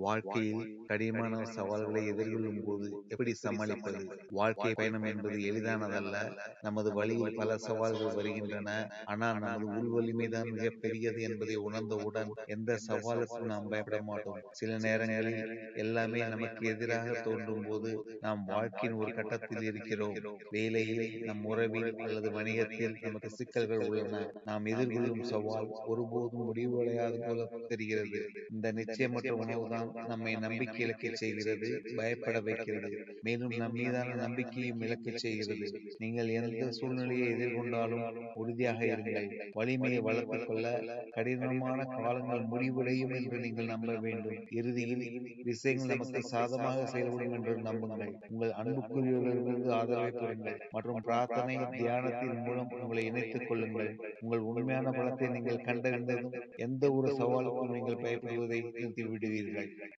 வாழ்க்கையில் கடினமான சவால்களை எதிர்கொள்ளும் போது எப்படி சமாளிப்பது? வாழ்க்கை பயணம் என்பது எளிதானதல்ல. நமது வழியில் பல சவால்கள் வருகின்றன. ஆனால் நமது உள் வலிமைதான் மிகப்பெரியது என்பதை உணர்ந்தவுடன் எந்த சவாலுக்கும் நாம் பயப்பட மாட்டோம். சில நேரங்களில் எல்லாமே நமக்கு எதிராக தோன்றும் போது நாம் வாழ்க்கையின் ஒரு கட்டத்தில் இருக்கிறோம். வேலையில், நம் உறவில் அல்லது வணிகத்தில் நமக்கு சிக்கல்கள் உள்ளன. நாம் எதிர்கொள்ளும் சவால் ஒருபோதும் முடிவடையாது போல தெரிகிறது. இந்த நிச்சயமற்ற உணவுதான் நம்மை நம்பிக்கை இழக்கச் செய்கிறது, பயப்பட வைக்கிறது, மேலும் நம் மீதான நம்பிக்கையும் இழக்கச் செய்கிறது. நீங்கள் எந்த சூழ்நிலையை எதிர்கொண்டாலும் உறுதியாக இருங்கள். வலிமையை வளர்த்துக் கொள்ள கடினமான காலங்கள் முடிவடையும் என்று நீங்கள் நம்ப வேண்டும். இறுதியில் விஷயங்கள் நமக்கு சாதமாக செயல்படும் என்று நம்புங்கள். உங்கள் அன்புக்குரியவர்களிடமிருந்து ஆதரவை பெறுங்கள் மற்றும் பிரார்த்தனை தியானத்தின் மூலம் உங்களை இணைத்துக் கொள்ளுங்கள். உங்கள் உண்மையான பலத்தை நீங்கள் கண்டறிந்ததும் எந்த ஒரு சவாலுக்கும் நீங்கள் பயப்படுவதை நிறுத்தி விடுவீர்கள்.